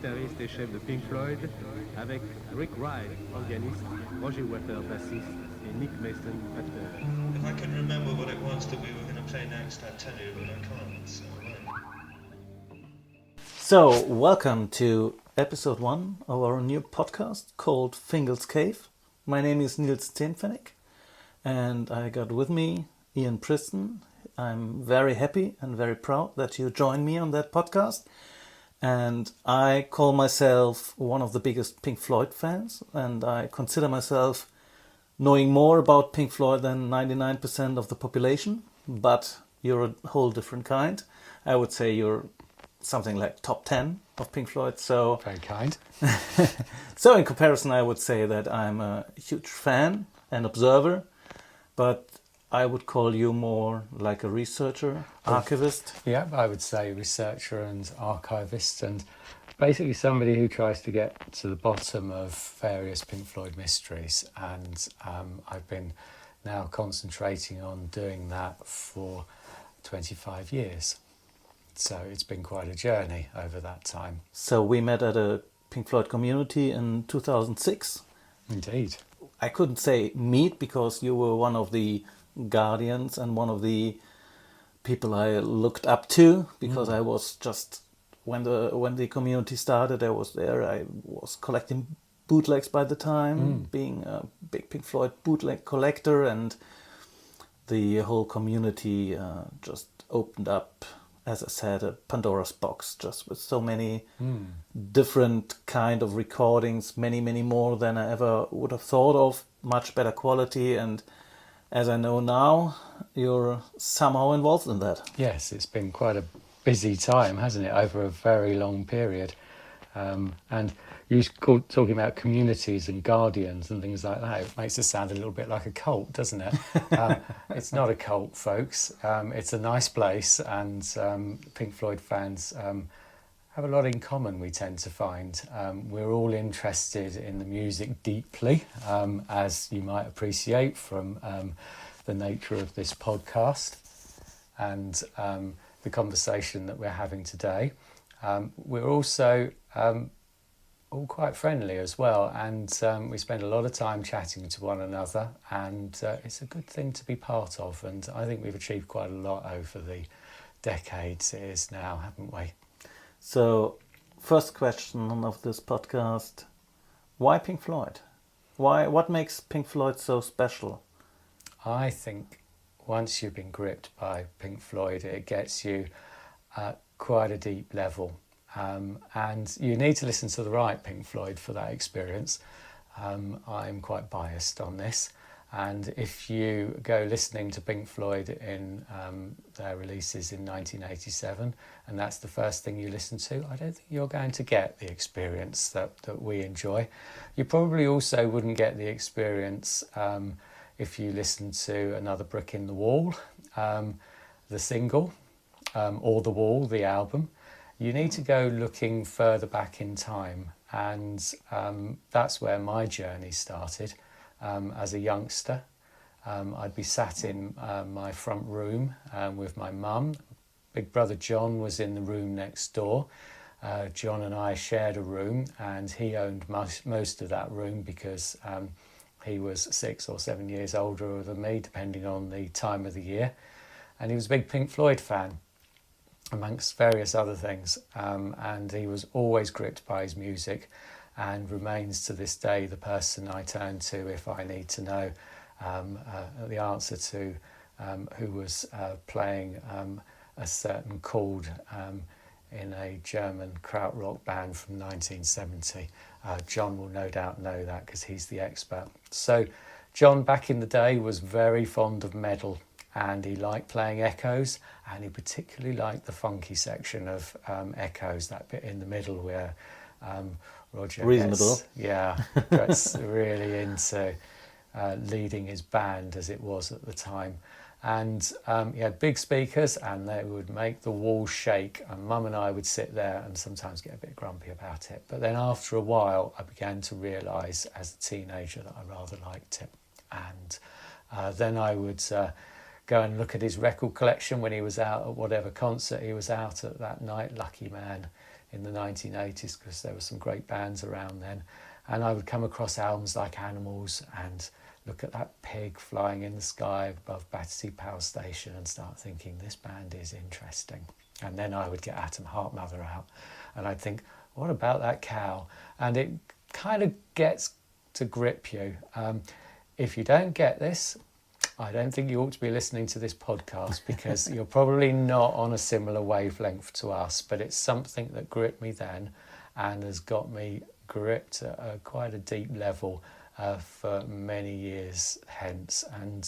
guitariste et chef de Pink Floyd, avec Rick Wright, organiste, Roger Waters, bassiste, et Nick Mason, batteur. If I could remember what it was that we were going to play next, I'd tell you, but I can't, so I won't. So, welcome to episode 1 of our new podcast called Fingal's Cave. My name is Niels Steenfennig, and I got with me Ian Preston. I'm very happy and very proud that you joined me on that podcast. And I call myself one of the biggest Pink Floyd fans, and I consider myself knowing more about Pink Floyd than 99% of the population, but you're a whole different kind. I would say you're something like top 10 of Pink Floyd. So very kind. So in comparison, I would say that I'm a huge fan and observer, but I would call you more like a researcher, archivist. Yeah, I would say researcher and archivist, and basically somebody who tries to get to the bottom of various Pink Floyd mysteries. And I've been now concentrating on doing that for 25 years. So it's been quite a journey over that time. So we met at a Pink Floyd community in 2006. Indeed. I couldn't say meet because you were one of the guardians and one of the people I looked up to, because I was just when the community started, I was there. I was collecting bootlegs by the time, being a big Pink Floyd bootleg collector, and the whole community just opened up, as I said, a Pandora's box, just with so many different kind of recordings, many more than I ever would have thought of, much better quality. And as I know now, you're somehow involved in that. Yes, it's been quite a busy time, hasn't it, over a very long period. And you talking about communities and guardians and things like that, it makes it sound a little bit like a cult, doesn't it? It's not a cult, folks. It's a nice place, and Pink Floyd fans have a lot in common, we tend to find. We're all interested in the music deeply, as you might appreciate from the nature of this podcast and the conversation that we're having today. We're also all quite friendly as well, and we spend a lot of time chatting to one another, and it's a good thing to be part of, and I think we've achieved quite a lot over the decades it is now, haven't we? So, first question of this podcast, why Pink Floyd? What makes Pink Floyd so special? I think once you've been gripped by Pink Floyd, it gets you at quite a deep level. And you need to listen to the right Pink Floyd for that experience. I'm quite biased on this. And if you go listening to Pink Floyd in their releases in 1987, and that's the first thing you listen to, I don't think you're going to get the experience that we enjoy. You probably also wouldn't get the experience if you listen to Another Brick in the Wall, the single, or The Wall, the album. You need to go looking further back in time, and that's where my journey started. As a youngster, I'd be sat in my front room with my mum. Big brother John was in the room next door. John and I shared a room, and he owned most of that room because he was 6 or 7 years older than me, depending on the time of the year. And he was a big Pink Floyd fan, amongst various other things. And he was always gripped by his music, and remains to this day the person I turn to if I need to know the answer to who was playing a certain chord in a German krautrock band from 1970. John will no doubt know that because he's the expert. So John, back in the day, was very fond of metal, and he liked playing Echoes, and he particularly liked the funky section of Echoes, that bit in the middle where Roger gets really into leading his band, as it was at the time. And he had big speakers, and they would make the walls shake, and Mum and I would sit there and sometimes get a bit grumpy about it. But then after a while I began to realise as a teenager that I rather liked it. And then I would go and look at his record collection when he was out at whatever concert he was out at that night. Lucky man. in the 1980s, because there were some great bands around then. And I would come across albums like Animals and look at that pig flying in the sky above Battersea Power Station and start thinking, this band is interesting. And then I would get Atom Heart Mother out and I'd think, what about that cow? And it kind of gets to grip you. If you don't get this, I don't think you ought to be listening to this podcast, because you're probably not on a similar wavelength to us, but it's something that gripped me then and has got me gripped at quite a deep level for many years hence. And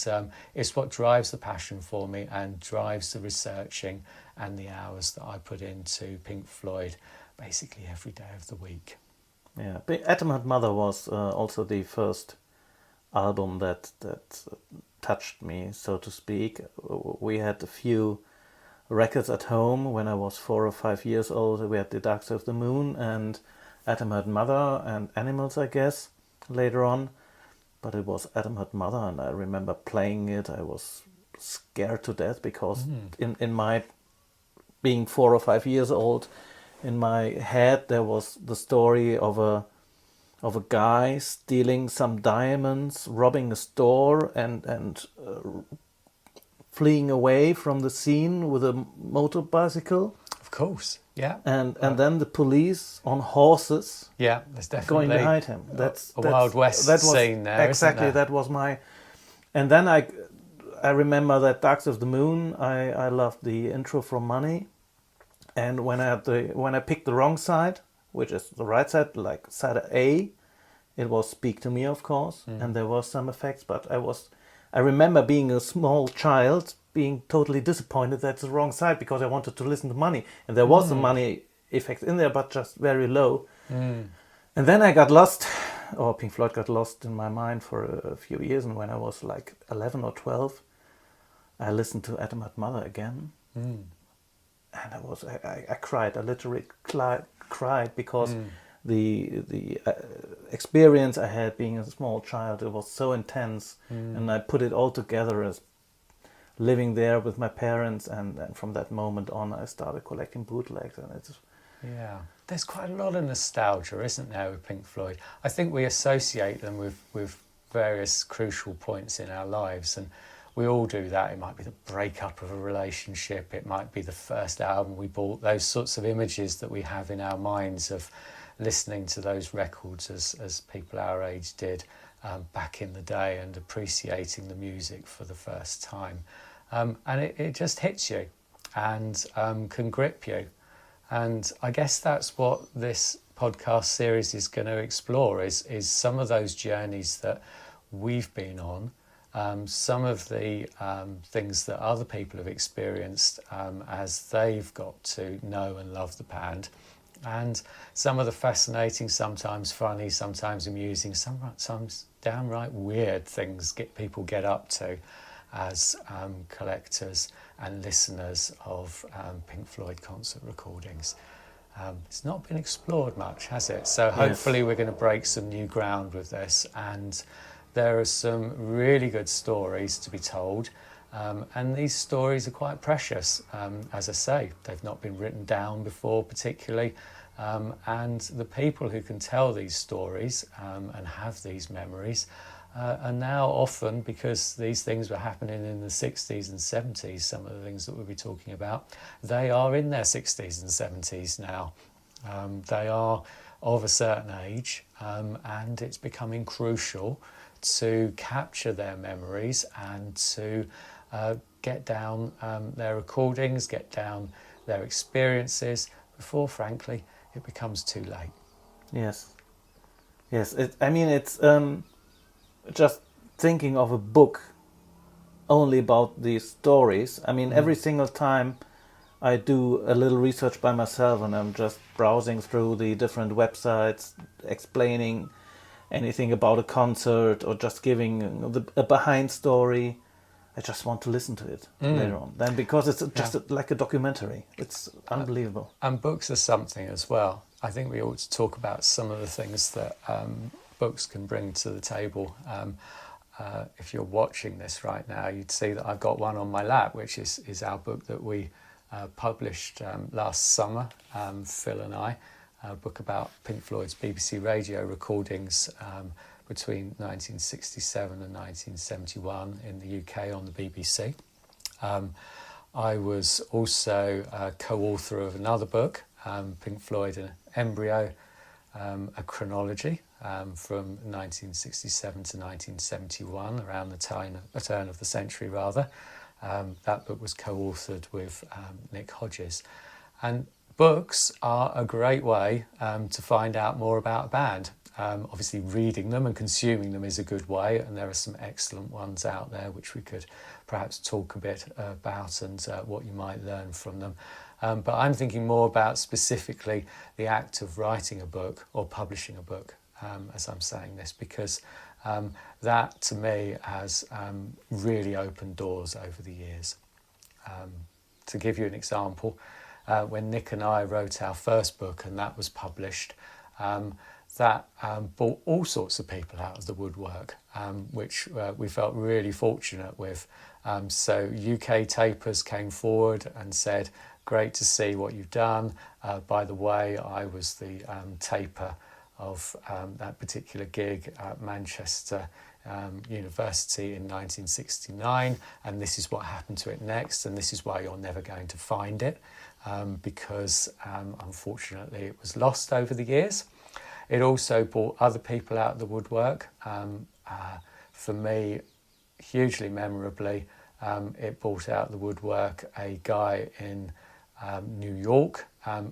it's what drives the passion for me and drives the researching and the hours that I put into Pink Floyd basically every day of the week. Yeah, Atom Heart Mother was also the first album that touched me, so to speak. We had a few records at home when I was 4 or 5 years old. We had The Dark Side of the Moon and Atom Heart Mother and Animals, I guess, later on. But it was Atom Heart Mother, and I remember playing it. I was scared to death because in my being 4 or 5 years old, in my head there was the story of a guy stealing some diamonds, robbing a store, and fleeing away from the scene with a motor bicycle. Of course, yeah. And then the police on horses. Yeah, there's definitely going behind him. That's a Wild West scene there. Exactly, isn't there? that was my. And then I remember that Dark Side of the Moon. I loved the intro from Money, and when I picked the wrong side, which is the right side, like side A, it was Speak to Me, of course, and there was some effects, but I remember being a small child, being totally disappointed that's the wrong side, because I wanted to listen to Money, and there was a Money effect in there, but just very low. And then I got lost, or Pink Floyd got lost in my mind for a few years, and when I was like 11 or 12, I listened to Atom Heart Mother again, and I cried. I literally cried because the experience I had being a small child, it was so intense, and I put it all together as living there with my parents, and from that moment on I started collecting bootlegs, and it's... Yeah, there's quite a lot of nostalgia, isn't there, with Pink Floyd? I think we associate them with various crucial points in our lives, and we all do that. It might be the breakup of a relationship, it might be the first album we bought, those sorts of images that we have in our minds of listening to those records as people our age did back in the day, and appreciating the music for the first time. And it just hits you and can grip you. And I guess that's what this podcast series is going to explore, is some of those journeys that we've been on, some of the things that other people have experienced as they've got to know and love the band, and some of the fascinating, sometimes funny, sometimes amusing, sometimes downright weird things people get up to as collectors and listeners of Pink Floyd concert recordings. It's not been explored much, has it? So hopefully we're going to break some new ground with this, and there are some really good stories to be told, and these stories are quite precious. As I say, they've not been written down before particularly, and the people who can tell these stories and have these memories are now often, because these things were happening in the 60s and 70s, some of the things that we'll be talking about, they are in their 60s and 70s now. They are of a certain age, and it's becoming crucial to capture their memories and to get down their recordings, get down their experiences before, frankly, it becomes too late. Yes. It's just thinking of a book only about these stories. Every single time I do a little research by myself, and I'm just browsing through the different websites, explaining anything about a concert or just giving a behind story, I just want to listen to it later on. Then, because it's just like a documentary. It's unbelievable. And books are something as well. I think we ought to talk about some of the things that books can bring to the table. If you're watching this right now, you'd see that I've got one on my lap, which is our book that we published last summer, Phil and I, a book about Pink Floyd's BBC radio recordings between 1967 and 1971 in the UK on the BBC. I was also a co-author of another book, Pink Floyd, an Embryo, a chronology from 1967 to 1971, around the turn of the century rather. That book was co-authored with Nick Hodges. And books are a great way to find out more about a band. Obviously reading them and consuming them is a good way, and there are some excellent ones out there which we could perhaps talk a bit about and what you might learn from them. But I'm thinking more about specifically the act of writing a book or publishing a book as I'm saying this, because that to me has really opened doors over the years. To give you an example, when Nick and I wrote our first book and that was published, that brought all sorts of people out of the woodwork, which we felt really fortunate with. So UK tapers came forward and said, great to see what you've done. By the way, I was the taper of that particular gig at Manchester University in 1969, and this is what happened to it next, and this is why you're never going to find it, because unfortunately it was lost over the years. It also brought other people out of the woodwork. For me, hugely memorably, it brought out the woodwork a guy in New York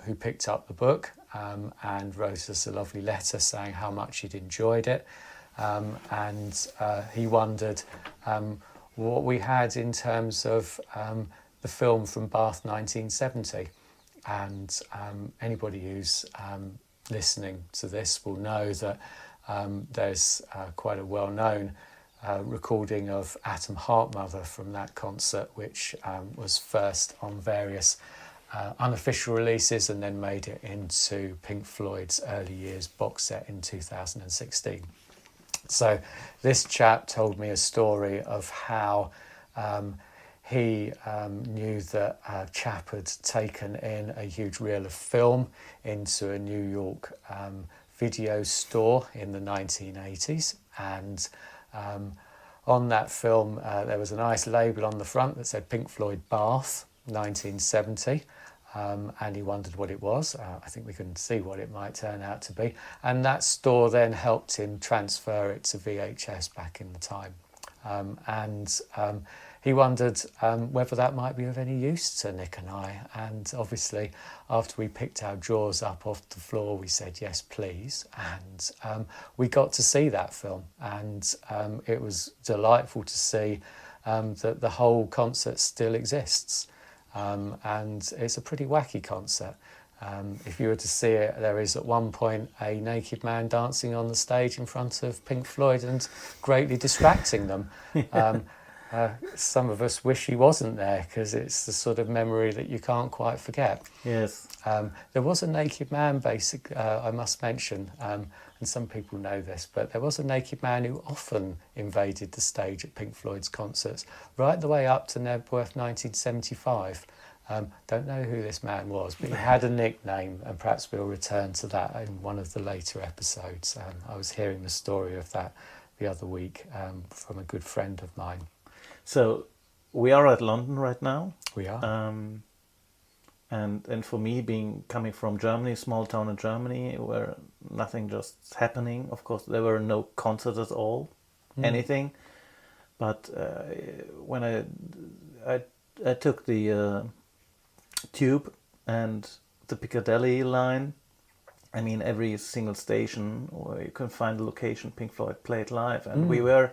who picked up the book and wrote us a lovely letter saying how much he'd enjoyed it. And he wondered what we had in terms of the film from Bath 1970. And anybody who's listening to this will know that there's quite a well-known recording of Atom Heart Mother from that concert, which was first on various unofficial releases and then made it into Pink Floyd's early years box set in 2016. So this chap told me a story of how he knew that a chap had taken in a huge reel of film into a New York video store in the 1980s, and on that film there was a nice label on the front that said Pink Floyd Bath 1970, and he wondered what it was. I think we can see what it might turn out to be, and that store then helped him transfer it to VHS back in the time, and he wondered whether that might be of any use to Nick and I. And obviously, after we picked our drawers up off the floor, we said, yes, please. And we got to see that film. And it was delightful to see that the whole concert still exists. And it's a pretty wacky concert. If you were to see it, there is at one point a naked man dancing on the stage in front of Pink Floyd and greatly distracting them. Some of us wish he wasn't there, because it's the sort of memory that you can't quite forget. Yes. There was a naked man, I must mention, and some people know this, but there was a naked man who often invaded the stage at Pink Floyd's concerts, right the way up to Knebworth 1975. Don't know who this man was, but he had a nickname, and perhaps we'll return to that in one of the later episodes. I was hearing the story of that the other week from a good friend of mine. So we are at London right now. We are. And for me, coming from Germany, small town in Germany, where nothing just happening. Of course, there were no concerts at all, anything. But when I took the tube and the Piccadilly line, I mean, every single station where you can find the location Pink Floyd played live, and we were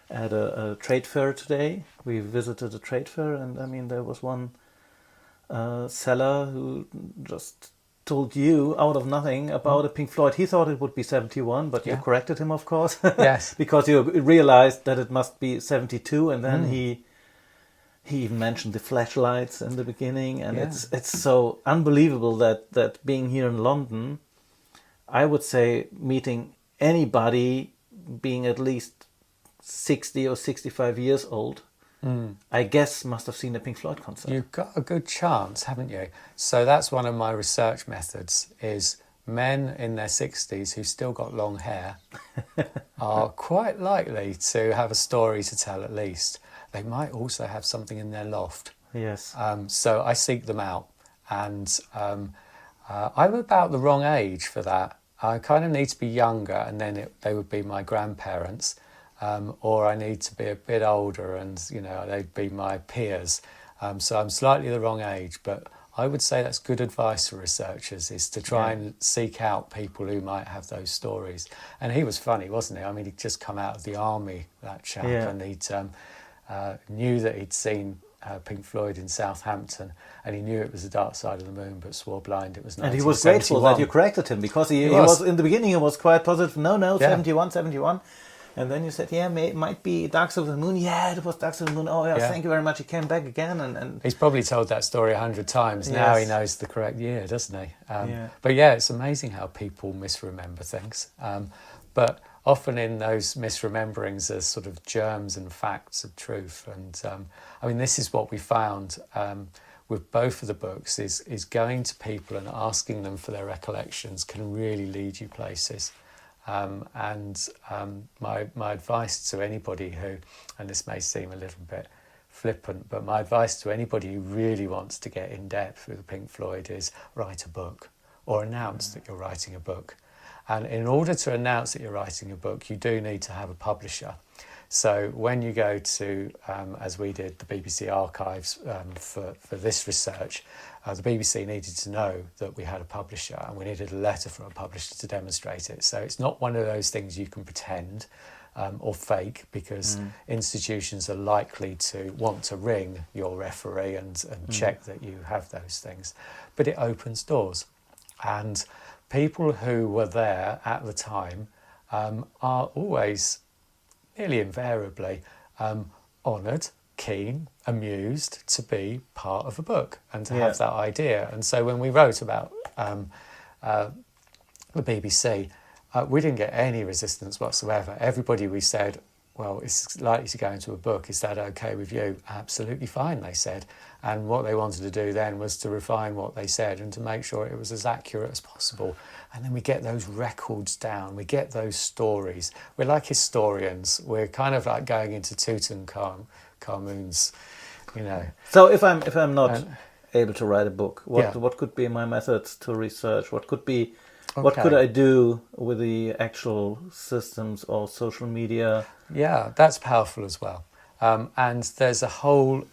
at a trade fair today. We visited a trade fair, and I mean, there was one seller who just told you out of nothing about a Pink Floyd. He thought it would be 71, but you corrected him, of course. Yes. Because you realized that it must be 72, and then he even mentioned the flashlights in the beginning, and it's so unbelievable that being here in London, I would say meeting anybody being at least 60 or 65 years old I guess must have seen a Pink Floyd concert. You've got a good chance, haven't you? So that's one of my research methods, is men in their 60s who've still got long hair are quite likely to have a story to tell at least. They might also have something in their loft. Yes. So I seek them out, and I'm about the wrong age for that. I kind of need to be younger, and then they would be my grandparents, or I need to be a bit older, and they'd be my peers. So I'm slightly the wrong age, but I would say that's good advice for researchers, is to try and seek out people who might have those stories. And he was funny, wasn't he? I mean, he'd just come out of the army, that chap, and he'd knew that he'd seen Pink Floyd in Southampton, and he knew it was the Dark Side of the Moon, but swore blind it was 1971. And he was grateful that you corrected him, because he was in the beginning, he was quite positive. No, 71. And then you said, it might be Dark Side of the Moon. Yeah, it was Dark Side of the Moon. Oh, yeah, thank you very much. He came back again. And he's probably told that story 100 times. Now he knows the correct year, doesn't he? But it's amazing how people misremember things. But often in those misrememberings, there's sort of germs and facts of truth. And I mean, this is what we found with both of the books, is going to people and asking them for their recollections can really lead you places. My advice to anybody who, and this may seem a little bit flippant, but my advice to anybody who really wants to get in depth with Pink Floyd is write a book, or announce that you're writing a book. And in order to announce that you're writing a book, you do need to have a publisher. So when you go to, as we did, the BBC archives for this research, the BBC needed to know that we had a publisher, and we needed a letter from a publisher to demonstrate it. So it's not one of those things you can pretend or fake, because institutions are likely to want to ring your referee and check that you have those things. But it opens doors. And people who were there at the time are always, nearly invariably, honoured, keen, amused to be part of a book and to have that idea. And so when we wrote about the BBC, we didn't get any resistance whatsoever. Everybody we said, well, it's likely to go into a book. Is that okay with you? Absolutely fine, they said. And what they wanted to do then was to refine what they said and to make sure it was as accurate as possible. And then we get those records down. We get those stories. We're like historians. We're kind of like going into Tutankhamun's, So if I'm not able to write a book, what could be my methods to research? What could be... What could I do with the actual systems or social media? Yeah, that's powerful as well. And there's a whole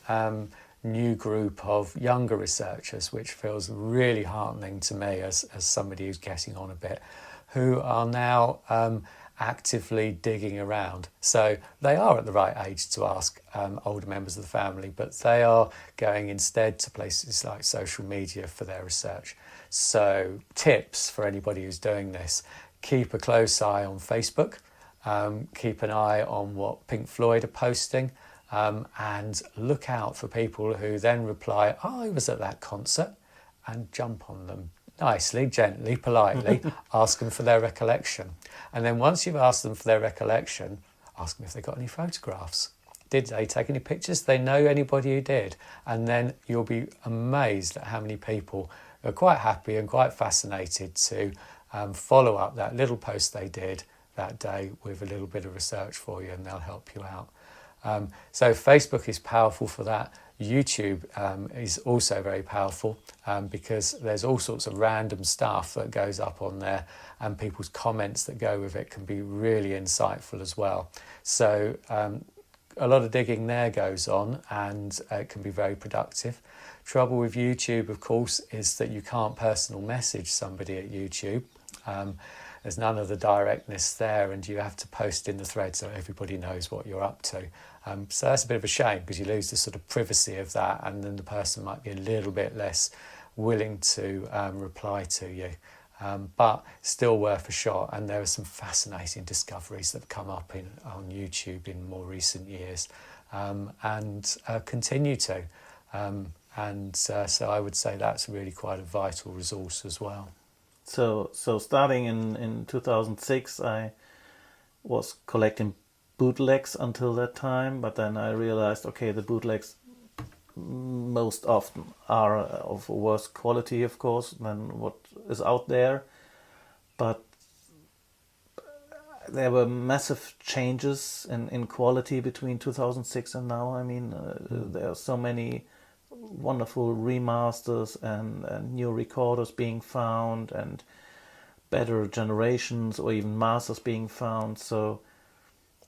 new group of younger researchers, which feels really heartening to me as somebody who's getting on a bit, who are now actively digging around. So they are at the right age to ask older members of the family, but they are going instead to places like social media for their research. So tips for anybody who's doing this: keep a close eye on Facebook, keep an eye on what Pink Floyd are posting, and look out for people who then reply, I was at that concert, and jump on them nicely, gently, politely, ask them for their recollection. And then once you've asked them for their recollection, ask them if they got any photographs. Did they take any pictures? They know anybody who did. And then you'll be amazed at how many people are quite happy and quite fascinated to follow up that little post they did that day with a little bit of research for you, and they'll help you out. So Facebook is powerful for that. YouTube is also very powerful because there's all sorts of random stuff that goes up on there, and people's comments that go with it can be really insightful as well. So a lot of digging there goes on, and it can be very productive. Trouble with YouTube, of course, is that you can't personal message somebody at YouTube. There's none of the directness there, and you have to post in the thread so everybody knows what you're up to. So that's a bit of a shame, because you lose the sort of privacy of that, and then the person might be a little bit less willing to reply to you. But still worth a shot, and there are some fascinating discoveries that have come up on YouTube in more recent years, and continue to. So I would say that's really quite a vital resource as well. So starting in 2006, I was collecting bootlegs until that time, but then I realized, okay, the bootlegs most often are of worse quality, of course, than what is out there. But there were massive changes in quality between 2006 and now. I mean, there are so many wonderful remasters and new recorders being found, and better generations or even masters being found. So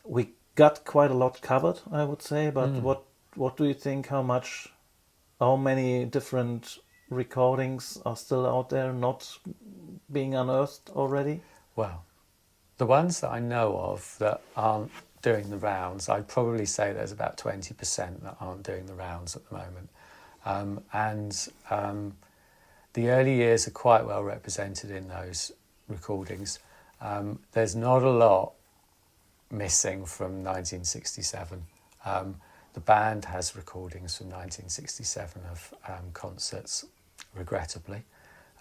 we got quite a lot covered, I would say. But what do you think? How many different recordings are still out there, not being unearthed already? Well, the ones that I know of that aren't doing the rounds, I'd probably say there's about 20% that aren't doing the rounds at the moment. The early years are quite well represented in those recordings. There's not a lot missing from 1967. The band has recordings from 1967 of concerts, regrettably,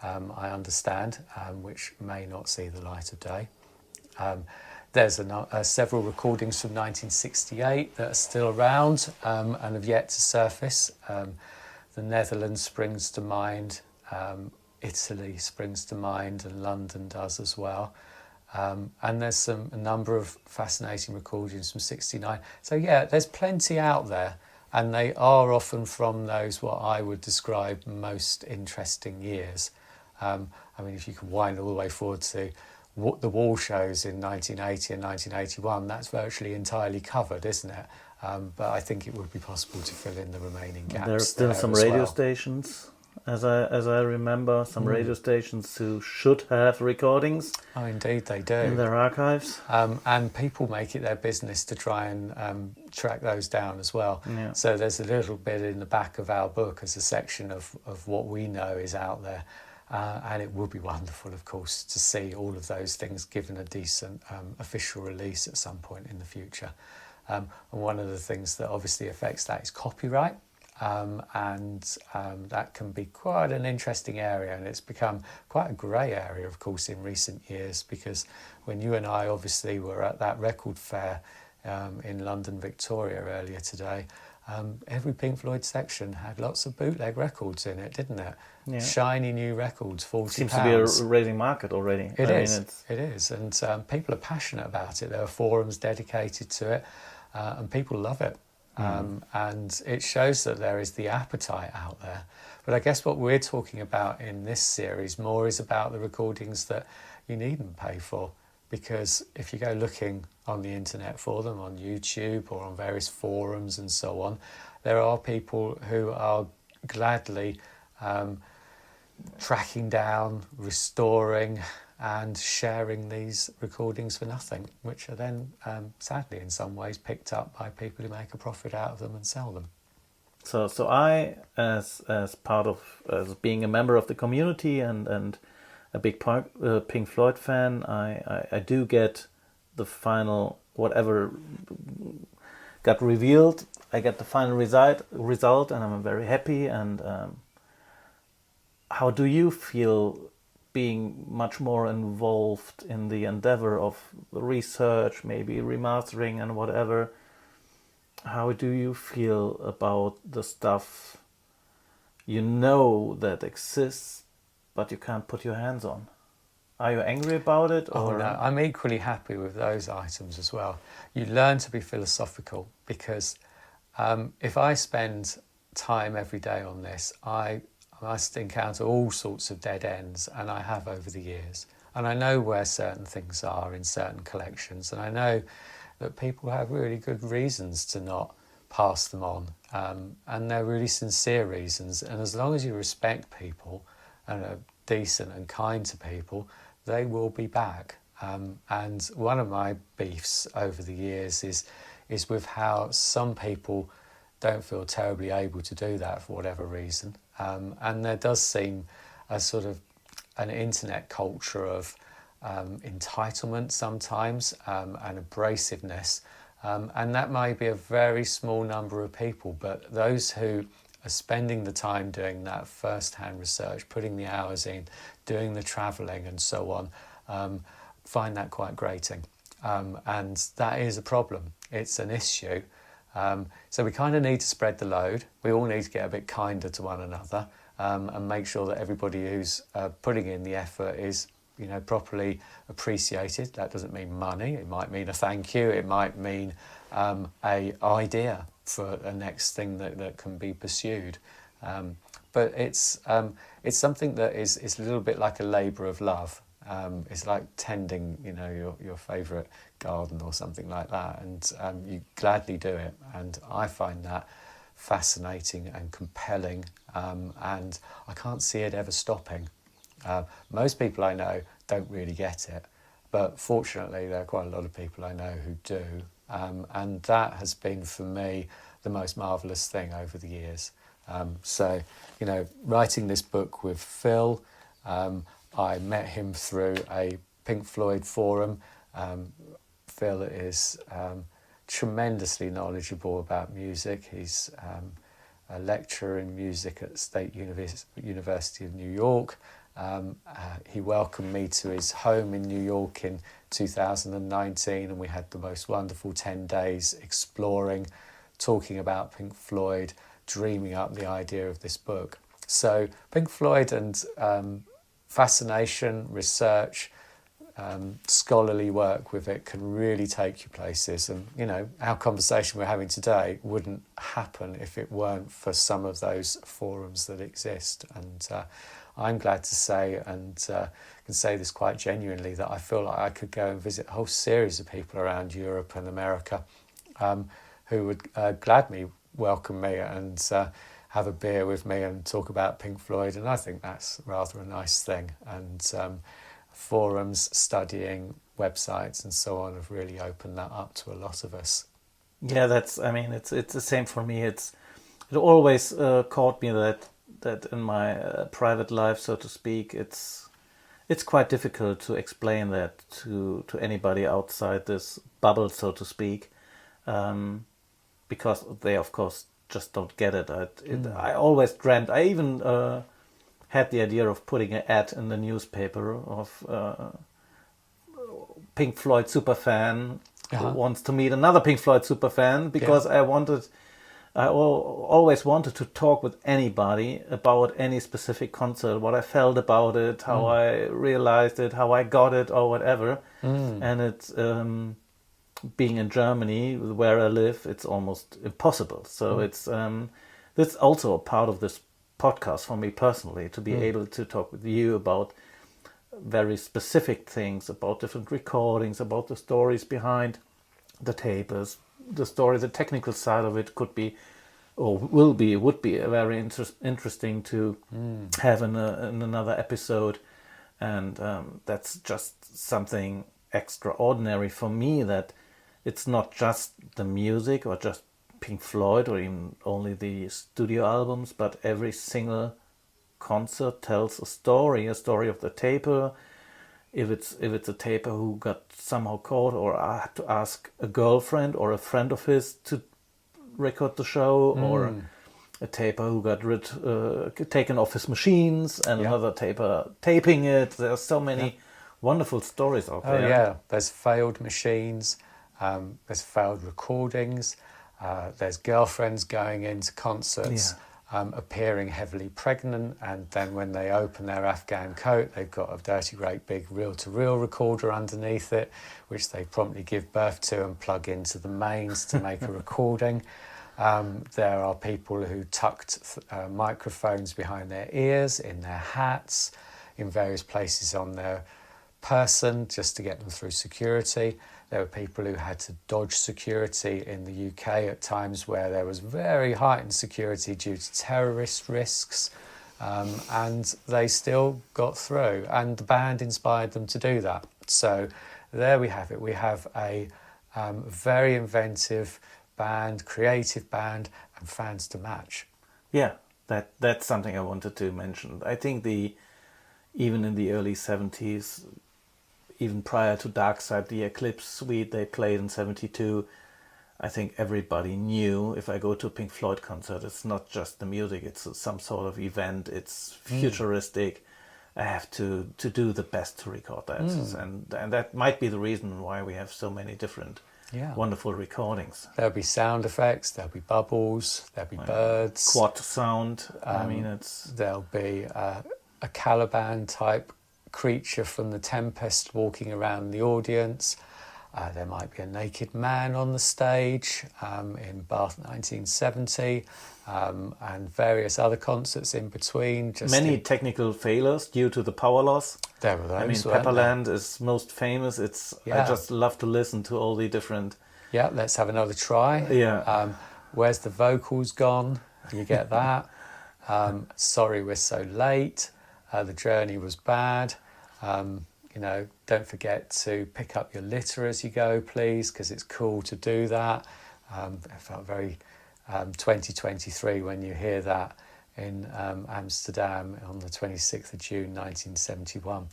I understand, which may not see the light of day. There's several recordings from 1968 that are still around and have yet to surface. The Netherlands springs to mind, Italy springs to mind, and London does as well. And there's a number of fascinating recordings from '69. So yeah, there's plenty out there, and they are often from those what I would describe most interesting years. I mean, if you can wind all the way forward to the wall shows in 1980 and 1981, that's virtually entirely covered, isn't it? But I think it would be possible to fill in the remaining gaps. There are still some radio stations, as I remember, some radio stations who should have recordings. Oh, indeed, they do. In their archives. And people make it their business to try and track those down as well. Yeah. So there's a little bit in the back of our book as a section of what we know is out there. And it would be wonderful, of course, to see all of those things given a decent official release at some point in the future. And one of the things that obviously affects that is copyright. That can be quite an interesting area, and it's become quite a grey area, of course, in recent years, because when you and I obviously were at that record fair in London, Victoria earlier today, every Pink Floyd section had lots of bootleg records in it, didn't it? Yeah. Shiny new records, £40. Seems to be a raising market already. It is, and people are passionate about it. There are forums dedicated to it, and people love it. And it shows that there is the appetite out there. But I guess what we're talking about in this series more is about the recordings that you needn't pay for, because if you go looking on the internet for them, on YouTube or on various forums and so on, there are people who are gladly tracking down, restoring and sharing these recordings for nothing, which are then sadly in some ways picked up by people who make a profit out of them and sell them. So I, as part of as being a member of the community and a big Pink Floyd fan, I do get the final whatever got revealed. I get the final result, and I'm very happy. And how do you feel being much more involved in the endeavor of research, maybe remastering and whatever? How do you feel about the stuff you know that exists, but you can't put your hands on? Are you angry about it? Or? Oh, no, I'm equally happy with those items as well. You learn to be philosophical, because if I spend time every day on this, I must encounter all sorts of dead ends, and I have over the years. And I know where certain things are in certain collections, and I know that people have really good reasons to not pass them on, and they're really sincere reasons. And as long as you respect people and are decent and kind to people, they will be back. And one of my beefs over the years is with how some people don't feel terribly able to do that for whatever reason. And there does seem a sort of an internet culture of entitlement sometimes, and abrasiveness. And that may be a very small number of people, but those who are spending the time doing that first-hand research, putting the hours in, doing the travelling and so on, find that quite grating. and that is a problem. It's an issue. So we kind of need to spread the load. We all need to get a bit kinder to one another, and make sure that everybody who's putting in the effort is, properly appreciated. That doesn't mean money. It might mean a thank you. It might mean a idea for a next thing that can be pursued. But it's something that is a little bit like a labour of love. It's like tending, your favourite garden or something like that, and you gladly do it. And I find that fascinating and compelling, and I can't see it ever stopping. Most people I know don't really get it, but fortunately there are quite a lot of people I know who do, and that has been for me the most marvellous thing over the years. So, writing this book with Phil, I met him through a Pink Floyd forum. Phil is tremendously knowledgeable about music. He's a lecturer in music at State University of New York. He welcomed me to his home in New York in 2019, and we had the most wonderful 10 days exploring, talking about Pink Floyd, dreaming up the idea of this book. So Pink Floyd and fascination, research, scholarly work with it can really take you places. And, our conversation we're having today wouldn't happen if it weren't for some of those forums that exist. And I'm glad to say, and can say this quite genuinely, that I feel like I could go and visit a whole series of people around Europe and America who would gladly welcome me and have a beer with me and talk about Pink Floyd. And I think that's rather a nice thing. And forums, studying, websites and so on have really opened that up to a lot of us. Yeah, it's the same for me. It always caught me that in my private life, so to speak, it's quite difficult to explain that to anybody outside this bubble, so to speak, because they, of course, just don't get it. I always dreamt. I even had the idea of putting an ad in the newspaper of Pink Floyd superfan who wants to meet another Pink Floyd superfan, because I always wanted to talk with anybody about any specific concert, what I felt about it, how I realized it, how I got it, or whatever. And it's being in Germany, where I live, it's almost impossible. So it's that's also a part of this podcast for me personally, to be able to talk with you about very specific things, about different recordings, about the stories behind the tapes, the story, the technical side of it could be, or would be a very interesting to have in another episode. And that's just something extraordinary for me, that it's not just the music or just Pink Floyd or even only the studio albums, but every single concert tells a story of the taper. If it's a taper who got somehow caught, or I had to ask a girlfriend or a friend of his to record the show, or a taper who got taken off his machines, and another taper taping it. There are so many wonderful stories out there. Oh yeah, there's failed machines, there's failed recordings, there's girlfriends going into concerts appearing heavily pregnant, and then when they open their Afghan coat, they've got a dirty great big reel-to-reel recorder underneath it, which they promptly give birth to and plug into the mains to make a recording. There are people who tucked microphones behind their ears, in their hats, in various places on their person, just to get them through security. There were people who had to dodge security in the UK at times where there was very heightened security due to terrorist risks, and they still got through, and the band inspired them to do that. So there we have it. We have a very inventive band, creative band, and fans to match. Yeah, that's something I wanted to mention. I think even in the early 70s, even prior to Dark Side, the Eclipse Suite they played in 72, I think everybody knew, if I go to a Pink Floyd concert, it's not just the music, it's some sort of event, it's futuristic, I have to do the best to record that, and that might be the reason why we have so many different wonderful recordings. There'll be sound effects, there'll be bubbles, there'll be birds. Quad sound. I mean, There'll be a Caliban type creature from The Tempest walking around the audience. There might be a naked man on the stage in Bath 1970, and various other concerts in between. Many technical failures due to the power loss. There were those. I mean, Pepperland is most famous. I just love to listen to all the different. Yeah, let's have another try. Yeah. Where's the vocals gone? You get that. Sorry we're so late. The journey was bad. Don't forget to pick up your litter as you go, please, because it's cool to do that. It felt very 2023 when you hear that in Amsterdam on the 26th of June 1971.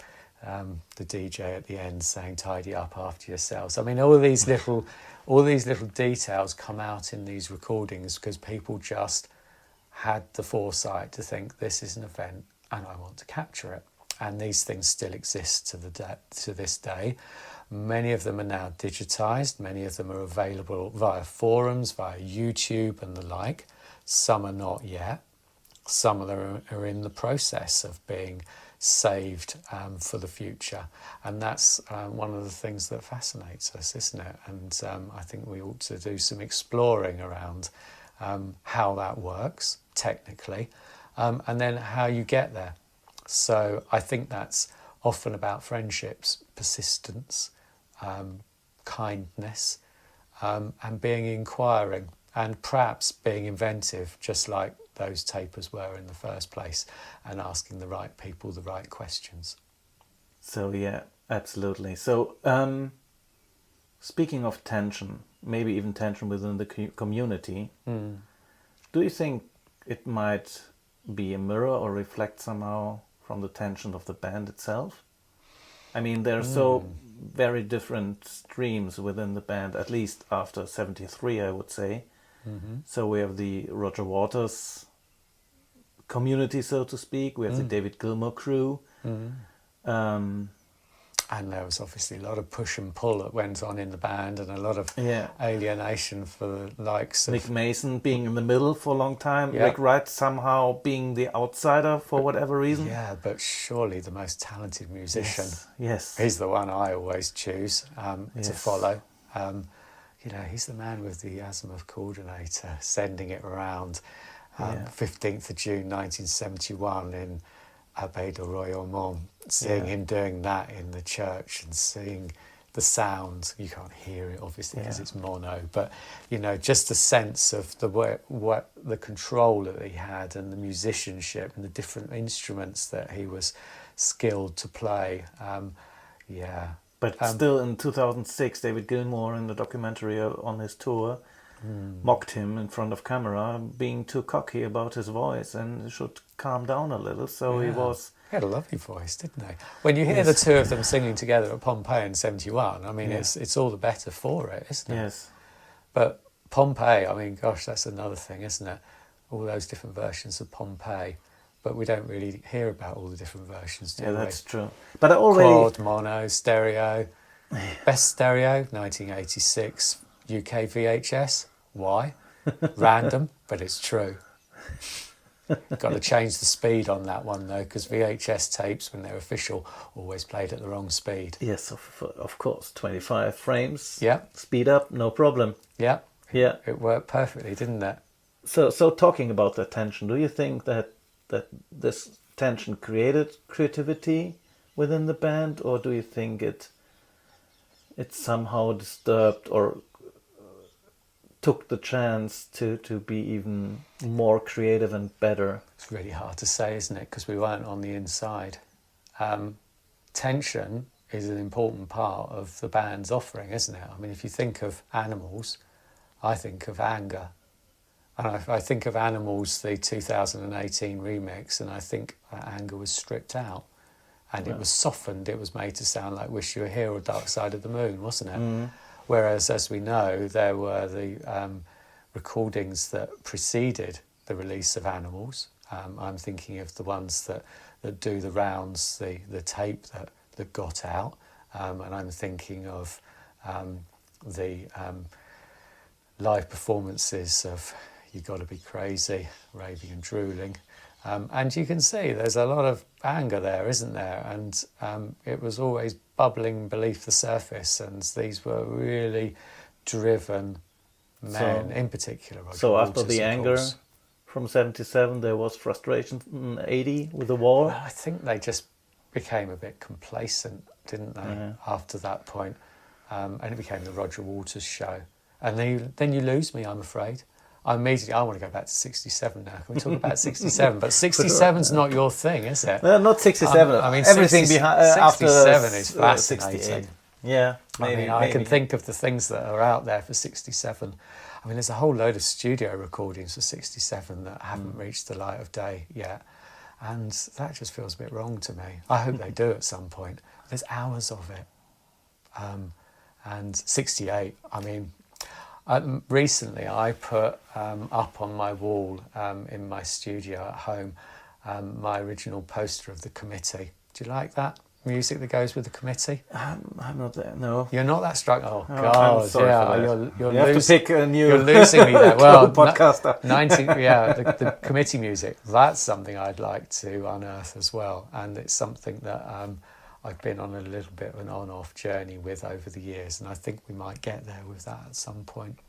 The DJ at the end saying "tidy up after yourselves." I mean, all these little details come out in these recordings because people just had the foresight to think this is an event and I want to capture it. And these things still exist to this day. Many of them are now digitised. Many of them are available via forums, via YouTube and the like. Some are not yet. Some of them are in the process of being saved for the future. And that's one of the things that fascinates us, isn't it? And I think we ought to do some exploring around how that works technically, and then how you get there. So I think that's often about friendships, persistence, kindness, and being inquiring, and perhaps being inventive, just like those tapers were in the first place, and asking the right people the right questions. So yeah, absolutely. So speaking of tension, maybe even tension within the community, do you think it might be a mirror or reflect somehow from the tension of the band itself? I mean, there are so very different streams within the band, at least after 73, I would say. So we have the Roger Waters community, so to speak. We have the David Gilmour crew. And there was obviously a lot of push and pull that went on in the band, and a lot of alienation for the likes of Nick Mason being in the middle for a long time. Yeah. Rick Wright somehow being the outsider for whatever reason. Yeah, but surely the most talented musician. Yes. He's the one I always choose to Yes. follow. He's the man with the Azimuth coordinator sending it around. 15th of June 1971 in Abbaye de Royaumont, seeing him doing that in the church and seeing the sound. You can't hear it obviously because it's mono, but just the sense of the control that he had, and the musicianship and the different instruments that he was skilled to play. But still in 2006, David Gilmour in the documentary on his tour mocked him in front of camera, being too cocky about his voice and should calm down a little. So he had a lovely voice, didn't he? When you hear the two of them singing together at Pompeii in 71, I mean, it's all the better for it, isn't it? Yes. But Pompeii, I mean, gosh, that's another thing, isn't it? All those different versions of Pompeii. But we don't really hear about all the different versions, do we? Yeah, that's true. But I already... Quad, mono, stereo. Best stereo, 1986, UK VHS. Why? Random, but it's true. Got to change the speed on that one, though, because VHS tapes, when they're official, always played at the wrong speed. Yes, of course. 25 frames. Yeah. Speed up, no problem. Yeah. Yeah. It worked perfectly, didn't it? So talking about that tension, do you think that this tension created creativity within the band, or do you think it somehow disturbed or took the chance to be even more creative and better? It's really hard to say, isn't it? Because we weren't on the inside. Tension is an important part of the band's offering, isn't it? I mean, if you think of Animals, I think of anger. And I think of Animals, the 2018 remix, and I think that anger was stripped out. And it was softened. It was made to sound like Wish You Were Here or Dark Side of the Moon, wasn't it? Whereas, as we know, there were the recordings that preceded the release of Animals. I'm thinking of the ones that that do the rounds, the tape that got out, and I'm thinking of the live performances of You Gotta Be Crazy, Raving and Drooling. And you can see there's a lot of anger there, isn't there? And it was always bubbling beneath the surface, and these were really driven men, in particular. Roger So after Waters, the of anger course. from 77, there was frustration in 80 with the war. Well, I think they just became a bit complacent, didn't they, after that point? And it became the Roger Waters show. And then you lose me, I'm afraid. I want to go back to 67 now. Can we talk about 67? But 67's not your thing, is it? Not 67. I mean, everything 60, behind 67 is 68. fascinating. Yeah, maybe. I can think of the things that are out there for 67. I mean, there's a whole load of studio recordings for 67 that haven't reached the light of day yet. And that just feels a bit wrong to me. I hope they do at some point. There's hours of it. And 68, I mean, recently I put up on my wall in my studio at home my original poster of the Committee. Do you like that music that goes with the Committee? I'm not there, no. You're not that struck. Oh, I'm God, sorry yeah. for that. You're You have to pick a new You're losing me there. Well, podcaster. The Committee music. That's something I'd like to unearth as well, and it's something that I've been on a little bit of an on-off journey with over the years, and I think we might get there with that at some point.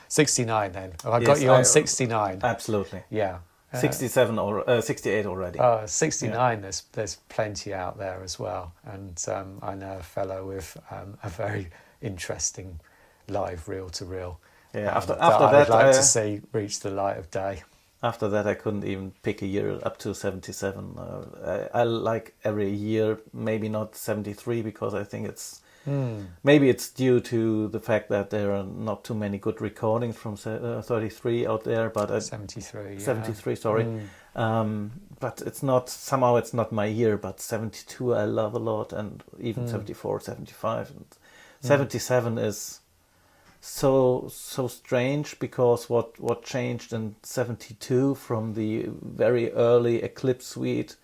69 then. Have I got you on 69? Absolutely. Yeah. 67 or 68 already. 69, there's plenty out there as well. And I know a fellow with a very interesting live reel-to-reel. Yeah, after that that, I'd like to see reach the light of day. After that, I couldn't even pick a year up to 77. I like every year, maybe not 73, because I think it's maybe it's due to the fact that there are not too many good recordings from 33 out there. But 73. Yeah. 73, sorry. But it's not my year. But 72 I love a lot, and even 74, 75, and 77 is so strange, because what changed in 72 from the very early Eclipse suite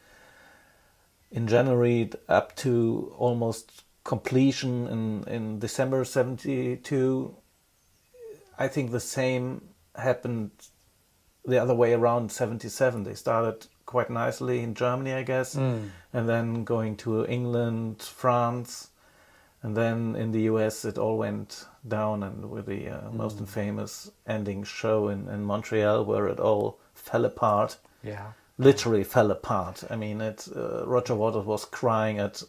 in January up to almost completion in December 72, I think the same happened the other way around. 77 they started quite nicely in Germany, I guess, and then going to England, France, and then in the US it all went down, and with the most famous ending show in Montreal, where it all fell apart. Yeah. Literally fell apart. I mean, Roger Waters was crying at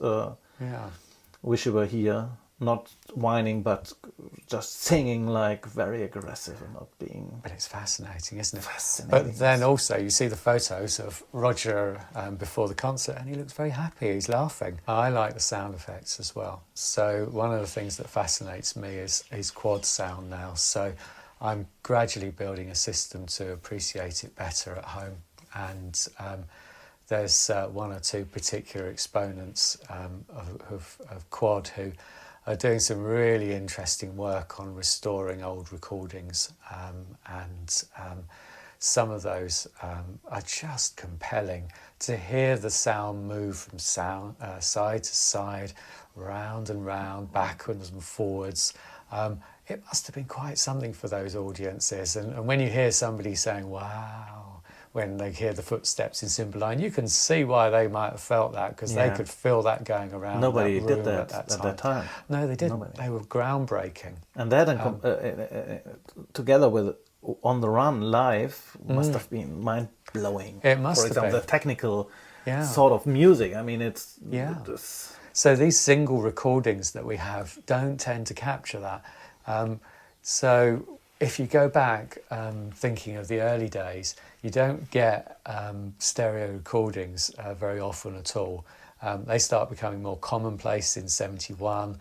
Wish You Were Here, not whining, but just singing like very aggressive and not being... But it's fascinating, isn't it? Fascinating. But then also you see the photos of Roger before the concert, and he looks very happy, he's laughing. I like the sound effects as well. So one of the things that fascinates me is quad sound now. So I'm gradually building a system to appreciate it better at home. And there's one or two particular exponents of quad who are doing some really interesting work on restoring old recordings, and some of those are just compelling to hear the sound move from side to side, round and round, backwards and forwards. It must have been quite something for those audiences, and when you hear somebody saying "wow" when they hear the footsteps in Cymbeline, you can see why they might have felt that, because they could feel that going around. Nobody that did room that at that time. No, they didn't. Nobody. They were groundbreaking. And that together with On the Run live must have been mind-blowing. It must For have example, been. the technical sort of music. I mean, it's... So these single recordings that we have don't tend to capture that. So if you go back, thinking of the early days, you don't get stereo recordings very often at all. They start becoming more commonplace in 71.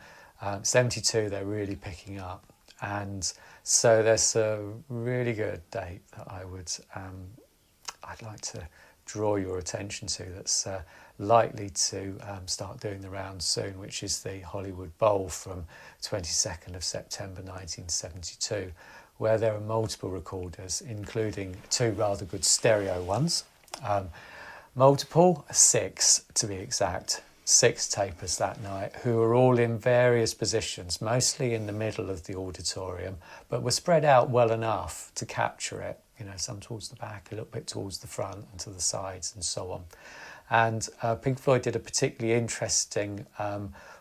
72, they're really picking up. And so there's a really good date that I'd like to draw your attention to, that's likely to start doing the rounds soon, which is the Hollywood Bowl from 22nd of September 1972, where there are multiple recorders, including two rather good stereo ones, Multiple, 6 to be exact. 6 tapers that night who were all in various positions, mostly in the middle of the auditorium, but were spread out well enough to capture it. You know, some towards the back, a little bit towards the front and to the sides and so on. And Pink Floyd did a particularly interesting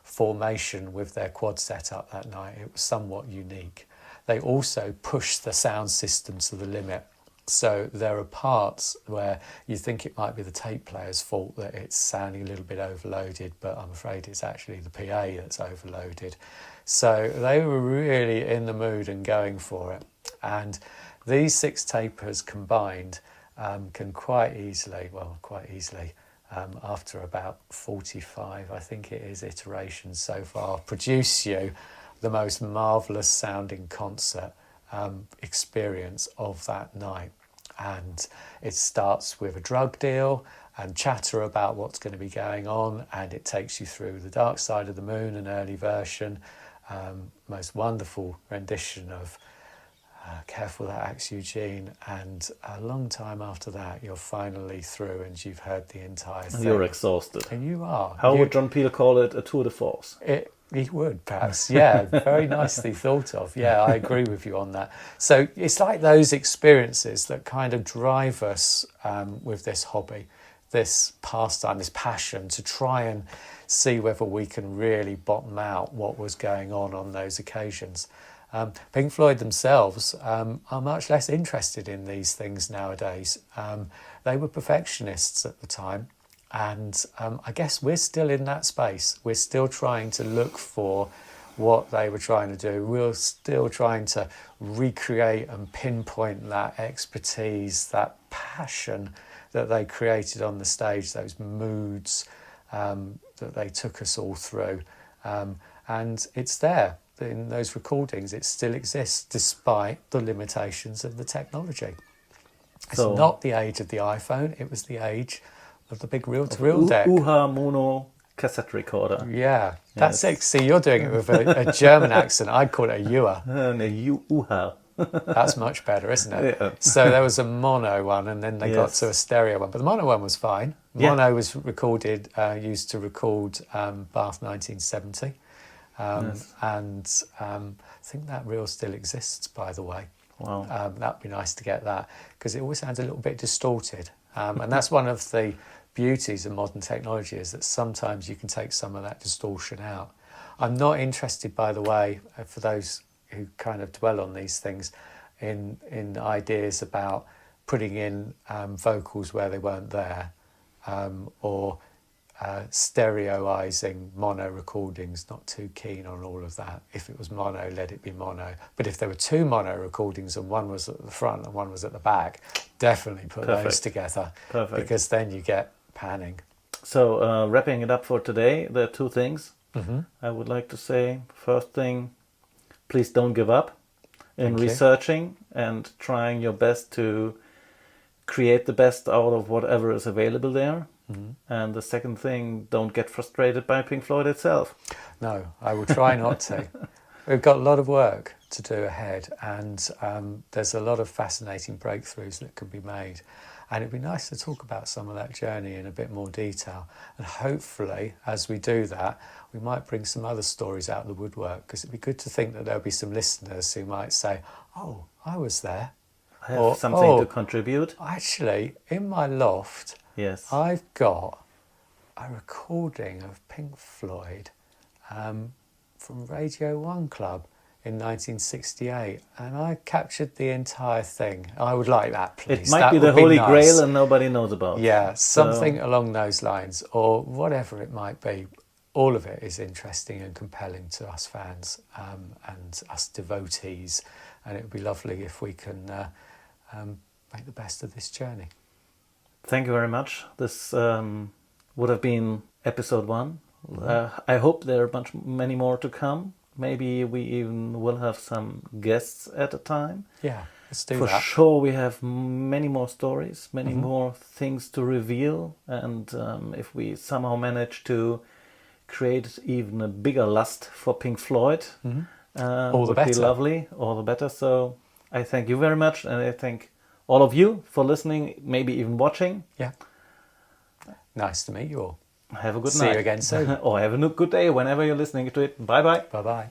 formation with their quad setup that night. It was somewhat unique. They also pushed the sound system to the limit. So there are parts where you think it might be the tape player's fault that it's sounding a little bit overloaded, but I'm afraid it's actually the PA that's overloaded. So they were really in the mood and going for it. And these 6 tapers combined can quite easily, after about 45, I think it is, iterations so far, produce you the most marvellous sounding concert experience of that night. And it starts with a drug deal and chatter about what's going to be going on, and it takes you through The Dark Side of the Moon, an early version, most wonderful rendition of Careful That Axe Eugene, and a long time after that you're finally through and you've heard the entire thing. And you're exhausted. And you are. How would John Peel call it? A tour de force. He would, perhaps. Yeah, very nicely thought of. Yeah, I agree with you on that. So it's like those experiences that kind of drive us with this hobby, this pastime, this passion to try and see whether we can really bottom out what was going on those occasions. Pink Floyd themselves are much less interested in these things nowadays. They were perfectionists at the time. And I guess we're still in that space. We're still trying to look for what they were trying to do. We're still trying to recreate and pinpoint that expertise, that passion that they created on the stage, those moods that they took us all through. And it's there in those recordings. It still exists despite the limitations of the technology. It's not the age of the iPhone. It was the age of the big reel-to-reel deck. UHA mono cassette recorder. Yeah, that's it. See, you're doing it with a German accent. I'd call it a UHA. UHA. That's much better, isn't it? Yeah. So there was a mono one, and then they got to a stereo one. But the mono one was fine. Mono was recorded, used to record Bath 1970. And I think that reel still exists, by the way. Wow. That'd be nice to get that, because it always sounds a little bit distorted. And that's one of the beauties of modern technology, is that sometimes you can take some of that distortion out. I'm not interested, by the way, for those who kind of dwell on these things, in ideas about putting in vocals where they weren't there, or stereoizing mono recordings. Not too keen on all of that. If it was mono, let it be mono. But if there were 2 mono recordings and one was at the front and one was at the back, definitely put those together. Perfect. Because then you get panning. So wrapping it up for today, there are 2 things I would like to say. First thing, please don't give up in researching and trying your best to create the best out of whatever is available there. And the second thing, don't get frustrated by Pink Floyd itself. No, I will try not to. We've got a lot of work to do ahead, and there's a lot of fascinating breakthroughs that can be made. And it'd be nice to talk about some of that journey in a bit more detail. And hopefully, as we do that, we might bring some other stories out of the woodwork, because it'd be good to think that there'll be some listeners who might say, oh, I was there. I have something to contribute. Actually, in my loft, yes, I've got a recording of Pink Floyd from Radio 1 Club in 1968, and I captured the entire thing. I would like that, please. It might be the Holy Grail and nobody knows about. Yeah, something along those lines, or whatever it might be. All of it is interesting and compelling to us fans and us devotees, and it would be lovely if we can make the best of this journey. Thank you very much. This would have been episode 1. I hope there are many more to come. Maybe we even will have some guests at a time. Yeah, let's do that. For sure, we have many more stories, many more things to reveal. And if we somehow manage to create even a bigger lust for Pink Floyd, all the better. Be lovely, all the better. So I thank you very much, and I thank all of you for listening, maybe even watching. Yeah. Nice to meet you all. Have a good See night. you again soon. Or have a good day whenever you're listening to it. Bye bye. Bye bye.